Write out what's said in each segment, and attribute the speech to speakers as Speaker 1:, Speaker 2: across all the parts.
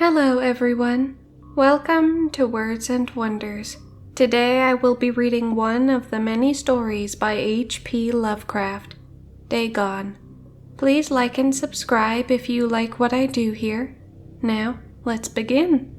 Speaker 1: Hello everyone, welcome to Words and Wonders. Today I will be reading one of the many stories by H.P. Lovecraft, Dagon. Please like and subscribe if you like what I do here. Now, let's begin.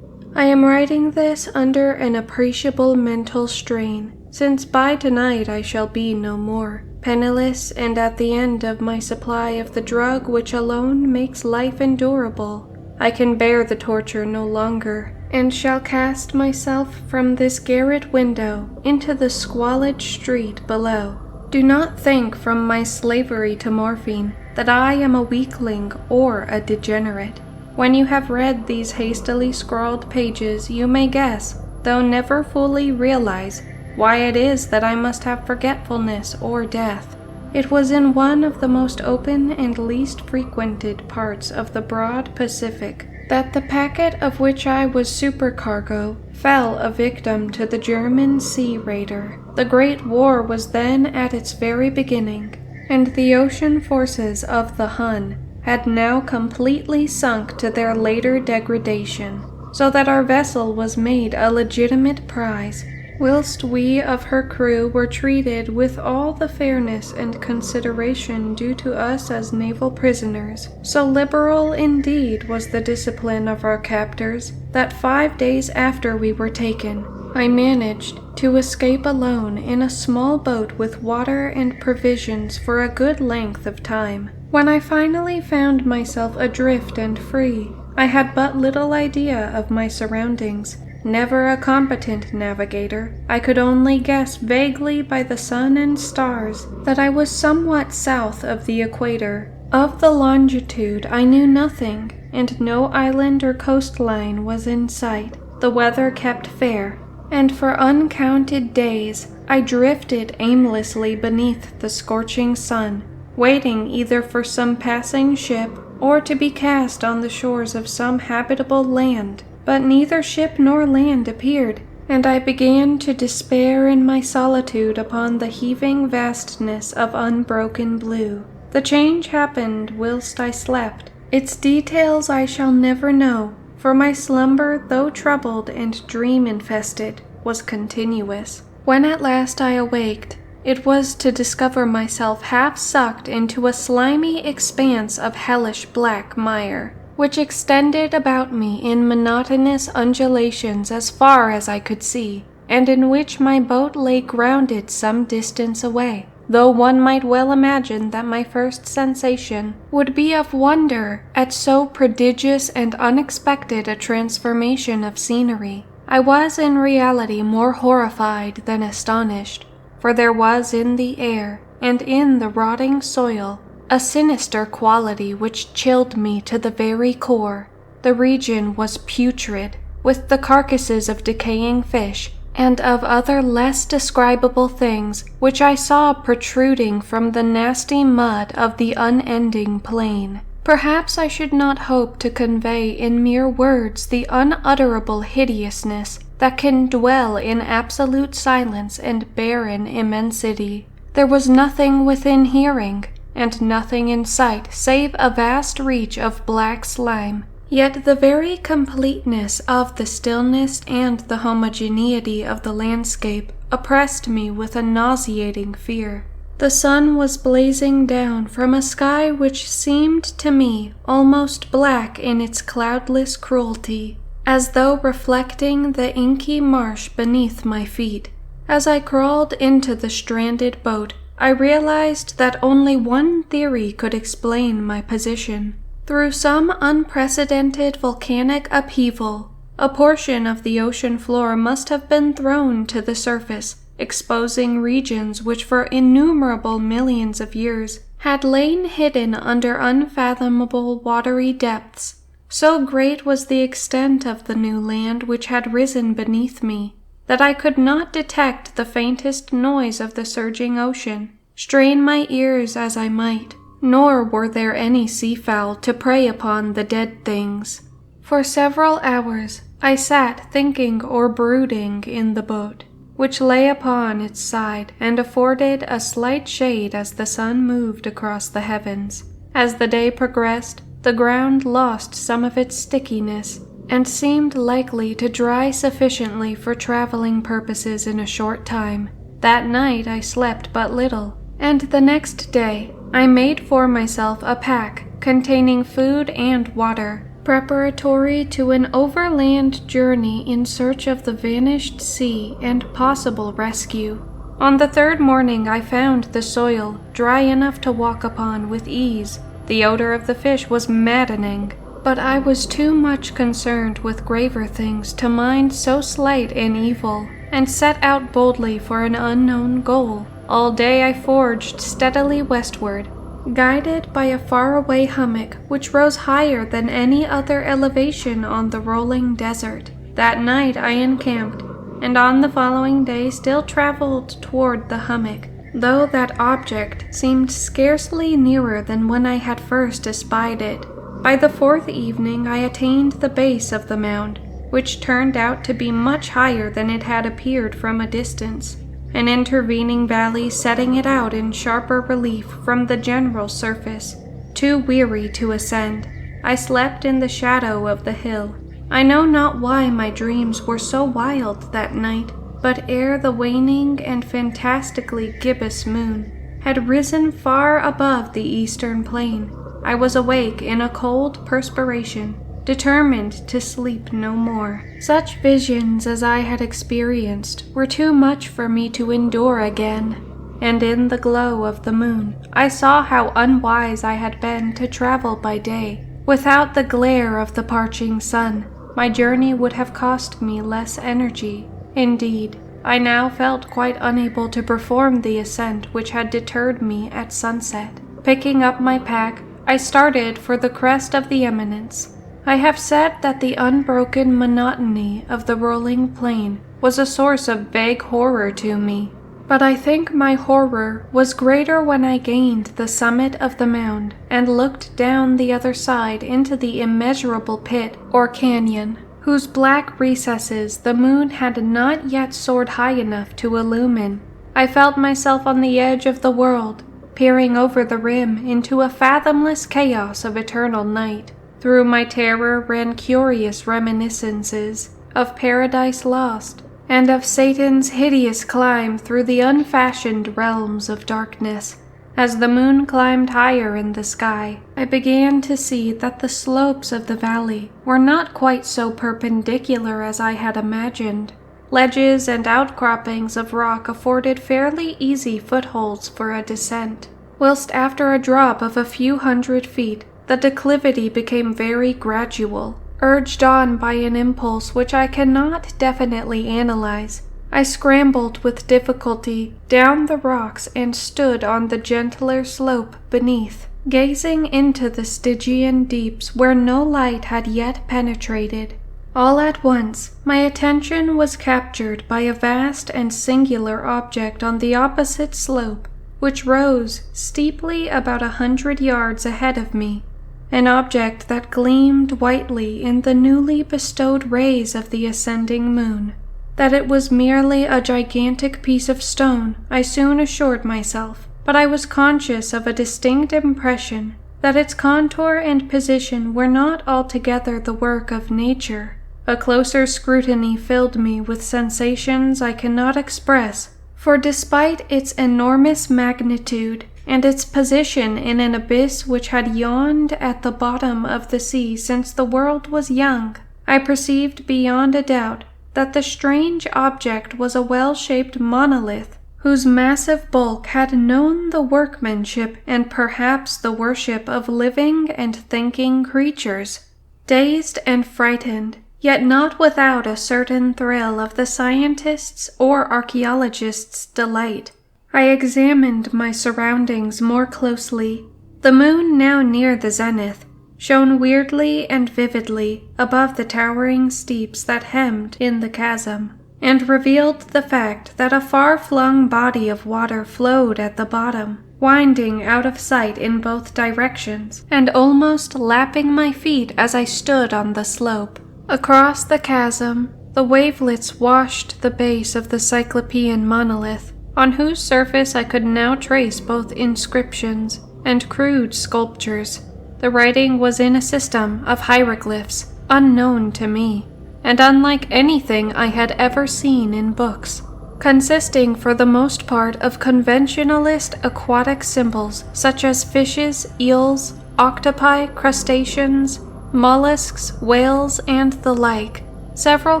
Speaker 1: I am writing this under an appreciable mental strain, since by tonight I shall be no more, penniless and at the end of my supply of the drug which alone makes life endurable. I can bear the torture no longer, and shall cast myself from this garret window into the squalid street below. Do not think from my slavery to morphine that I am a weakling or a degenerate. When you have read these hastily scrawled pages, you may guess, though never fully realize, why it is that I must have forgetfulness or death. It was in one of the most open and least frequented parts of the broad Pacific that the packet of which I was supercargo fell a victim to the German sea raider. The Great War was then at its very beginning, and the ocean forces of the Hun had now completely sunk to their later degradation, so that our vessel was made a legitimate prize, whilst we of her crew were treated with all the fairness and consideration due to us as naval prisoners. So liberal indeed was the discipline of our captors, that 5 days after we were taken, I managed to escape alone in a small boat with water and provisions for a good length of time. When I finally found myself adrift and free, I had but little idea of my surroundings. Never a competent navigator, I could only guess vaguely by the sun and stars that I was somewhat south of the equator. Of the longitude I knew nothing, and no island or coastline was in sight. The weather kept fair, and for uncounted days I drifted aimlessly beneath the scorching sun, waiting either for some passing ship or to be cast on the shores of some habitable land. But neither ship nor land appeared, and I began to despair in my solitude upon the heaving vastness of unbroken blue. The change happened whilst I slept. Its details I shall never know, for my slumber, though troubled and dream-infested, was continuous. When at last I awaked, it was to discover myself half sucked into a slimy expanse of hellish black mire, which extended about me in monotonous undulations as far as I could see, and in which my boat lay grounded some distance away, though one might well imagine that my first sensation would be of wonder at so prodigious and unexpected a transformation of scenery. I was in reality more horrified than astonished, for there was in the air, and in the rotting soil, a sinister quality which chilled me to the very core. The region was putrid, with the carcasses of decaying fish, and of other less describable things which I saw protruding from the nasty mud of the unending plain. Perhaps I should not hope to convey in mere words the unutterable hideousness that can dwell in absolute silence and barren immensity. There was nothing within hearing, and nothing in sight save a vast reach of black slime. Yet the very completeness of the stillness and the homogeneity of the landscape oppressed me with a nauseating fear. The sun was blazing down from a sky which seemed to me almost black in its cloudless cruelty, as though reflecting the inky marsh beneath my feet. As I crawled into the stranded boat, I realized that only one theory could explain my position. Through some unprecedented volcanic upheaval, a portion of the ocean floor must have been thrown to the surface, exposing regions which for innumerable millions of years had lain hidden under unfathomable watery depths. So great was the extent of the new land which had risen beneath me, that I could not detect the faintest noise of the surging ocean, strain my ears as I might, nor were there any seafowl to prey upon the dead things. For several hours I sat thinking or brooding in the boat, which lay upon its side and afforded a slight shade as the sun moved across the heavens. As the day progressed, the ground lost some of its stickiness and seemed likely to dry sufficiently for traveling purposes in a short time. That night I slept but little, and the next day I made for myself a pack containing food and water, preparatory to an overland journey in search of the vanished sea and possible rescue. On the third morning I found the soil dry enough to walk upon with ease. The odor of the fish was maddening, but I was too much concerned with graver things to mind so slight an evil, and set out boldly for an unknown goal. All day I forged steadily westward, guided by a faraway hummock which rose higher than any other elevation on the rolling desert. That night I encamped, and on the following day still traveled toward the hummock, though that object seemed scarcely nearer than when I had first espied it. By the fourth evening I attained the base of the mound, which turned out to be much higher than it had appeared from a distance, an intervening valley setting it out in sharper relief from the general surface. Too weary to ascend, I slept in the shadow of the hill. I know not why my dreams were so wild that night, but ere the waning and fantastically gibbous moon had risen far above the eastern plain, I was awake in a cold perspiration, determined to sleep no more. Such visions as I had experienced were too much for me to endure again, and in the glow of the moon I saw how unwise I had been to travel by day. Without the glare of the parching sun, my journey would have cost me less energy. Indeed, I now felt quite unable to perform the ascent which had deterred me at sunset. Picking up my pack, I started for the crest of the eminence. I have said that the unbroken monotony of the rolling plain was a source of vague horror to me, but I think my horror was greater when I gained the summit of the mound and looked down the other side into the immeasurable pit or canyon, whose black recesses the moon had not yet soared high enough to illumine. I felt myself on the edge of the world, peering over the rim into a fathomless chaos of eternal night. Through my terror ran curious reminiscences of Paradise Lost, and of Satan's hideous climb through the unfashioned realms of darkness. As the moon climbed higher in the sky, I began to see that the slopes of the valley were not quite so perpendicular as I had imagined. Ledges and outcroppings of rock afforded fairly easy footholds for a descent, whilst after a drop of a few hundred feet, the declivity became very gradual. Urged on by an impulse which I cannot definitely analyze, I scrambled with difficulty down the rocks and stood on the gentler slope beneath, gazing into the Stygian deeps where no light had yet penetrated. All at once, my attention was captured by a vast and singular object on the opposite slope, which rose steeply about 100 yards ahead of me. An object that gleamed whitely in the newly bestowed rays of the ascending moon. That it was merely a gigantic piece of stone, I soon assured myself, but I was conscious of a distinct impression that its contour and position were not altogether the work of nature. A closer scrutiny filled me with sensations I cannot express, for despite its enormous magnitude, and its position in an abyss which had yawned at the bottom of the sea since the world was young, I perceived beyond a doubt that the strange object was a well-shaped monolith, whose massive bulk had known the workmanship and perhaps the worship of living and thinking creatures. Dazed and frightened, yet not without a certain thrill of the scientist's or archaeologist's delight, I examined my surroundings more closely. The moon, now near the zenith, shone weirdly and vividly above the towering steeps that hemmed in the chasm, and revealed the fact that a far-flung body of water flowed at the bottom, winding out of sight in both directions, and almost lapping my feet as I stood on the slope. Across the chasm, the wavelets washed the base of the Cyclopean monolith, on whose surface I could now trace both inscriptions and crude sculptures. The writing was in a system of hieroglyphs unknown to me, and unlike anything I had ever seen in books, consisting for the most part of conventionalist aquatic symbols such as fishes, eels, octopi, crustaceans, mollusks, whales, and the like. Several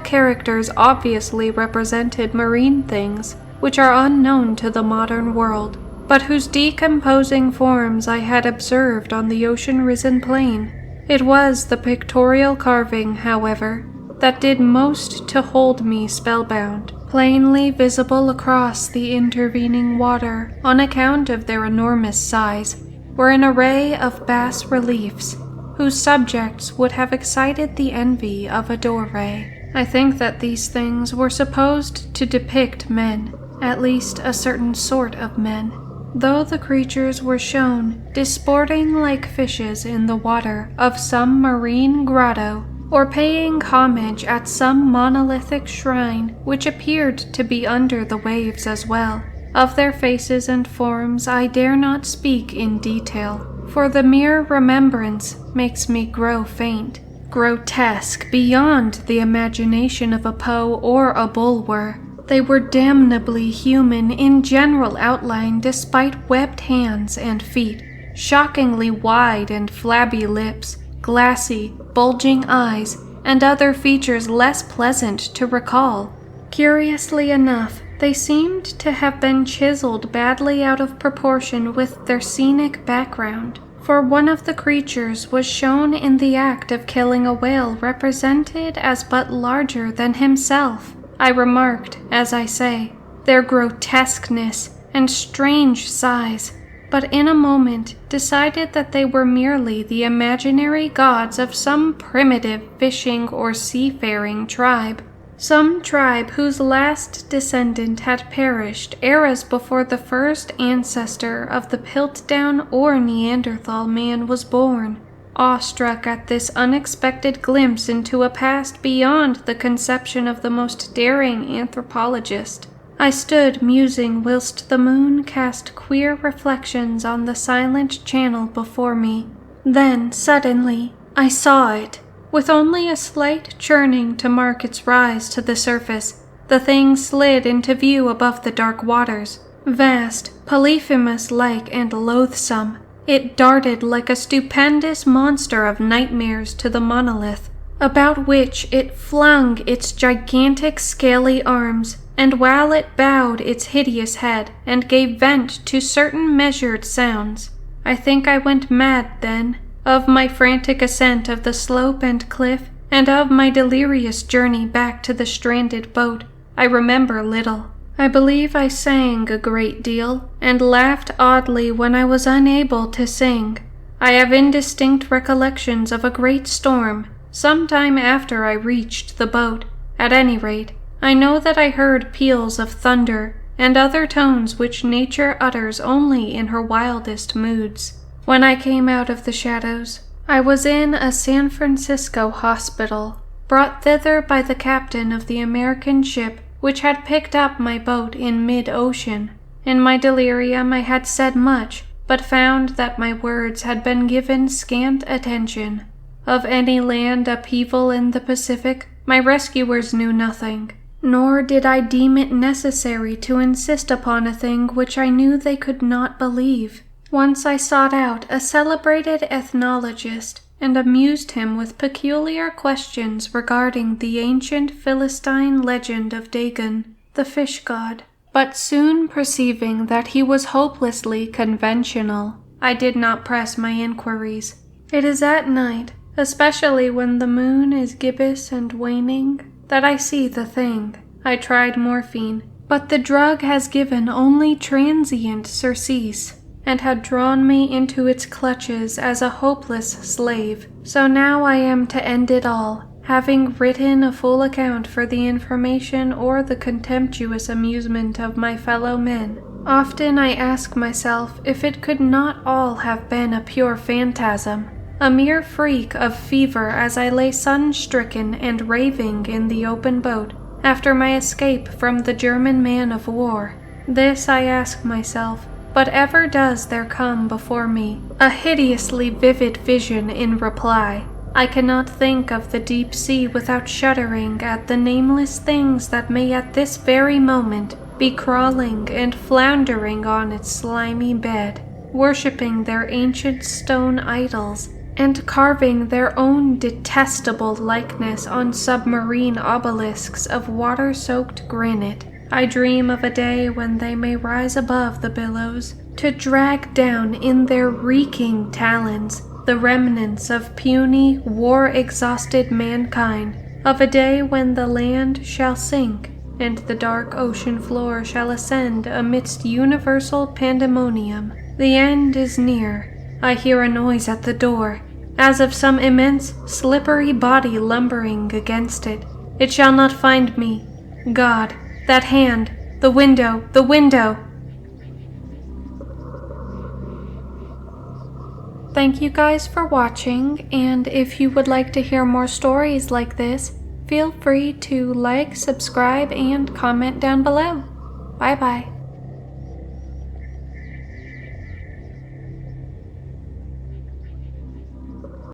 Speaker 1: characters obviously represented marine things, which are unknown to the modern world, but whose decomposing forms I had observed on the ocean-risen plain. It was the pictorial carving, however, that did most to hold me spellbound. Plainly visible across the intervening water, on account of their enormous size, were an array of bas-reliefs, whose subjects would have excited the envy of a Doré. I think that these things were supposed to depict men, at least a certain sort of men, though the creatures were shown disporting like fishes in the water of some marine grotto, or paying homage at some monolithic shrine which appeared to be under the waves as well. Of their faces and forms I dare not speak in detail, for the mere remembrance makes me grow faint. Grotesque beyond the imagination of a Poe or a Bulwer, they were damnably human in general outline despite webbed hands and feet, shockingly wide and flabby lips, glassy, bulging eyes, and other features less pleasant to recall. Curiously enough, they seemed to have been chiseled badly out of proportion with their scenic background, for one of the creatures was shown in the act of killing a whale represented as but larger than himself. I remarked, as I say, their grotesqueness and strange size, but in a moment decided that they were merely the imaginary gods of some primitive fishing or seafaring tribe, some tribe whose last descendant had perished eras before the first ancestor of the Piltdown or Neanderthal man was born. Awestruck at this unexpected glimpse into a past beyond the conception of the most daring anthropologist, I stood musing whilst the moon cast queer reflections on the silent channel before me. Then, suddenly, I saw it. With only a slight churning to mark its rise to the surface, the thing slid into view above the dark waters. Vast, Polyphemus-like and loathsome, it darted like a stupendous monster of nightmares to the monolith, about which it flung its gigantic scaly arms, and while it bowed its hideous head and gave vent to certain measured sounds, I think I went mad then. Of my frantic ascent of the slope and cliff, and of my delirious journey back to the stranded boat, I remember little. I believe I sang a great deal, and laughed oddly when I was unable to sing. I have indistinct recollections of a great storm, some time after I reached the boat. At any rate, I know that I heard peals of thunder, and other tones which nature utters only in her wildest moods. When I came out of the shadows, I was in a San Francisco hospital, brought thither by the captain of the American ship which had picked up my boat in mid-ocean. In my delirium I had said much, but found that my words had been given scant attention. Of any land upheaval in the Pacific, my rescuers knew nothing, nor did I deem it necessary to insist upon a thing which I knew they could not believe. Once I sought out a celebrated ethnologist and amused him with peculiar questions regarding the ancient Philistine legend of Dagon, the fish god. But soon perceiving that he was hopelessly conventional, I did not press my inquiries. It is at night, especially when the moon is gibbous and waning, that I see the thing. I tried morphine, but the drug has given only transient surcease, and had drawn me into its clutches as a hopeless slave. So now I am to end it all, having written a full account for the information or the contemptuous amusement of my fellow men. Often I ask myself if it could not all have been a pure phantasm, a mere freak of fever as I lay sun-stricken and raving in the open boat after my escape from the German man-of-war. This I ask myself, but ever does there come before me a hideously vivid vision in reply. I cannot think of the deep sea without shuddering at the nameless things that may at this very moment be crawling and floundering on its slimy bed, worshipping their ancient stone idols, and carving their own detestable likeness on submarine obelisks of water-soaked granite. I dream of a day when they may rise above the billows, to drag down in their reeking talons the remnants of puny, war-exhausted mankind, of a day when the land shall sink, and the dark ocean floor shall ascend amidst universal pandemonium. The end is near. I hear a noise at the door, as of some immense, slippery body lumbering against it. It shall not find me. God, that hand, the window, the window! Thank you guys for watching, and if you would like to hear more stories like this, feel free to like, subscribe, and comment down below. Bye bye.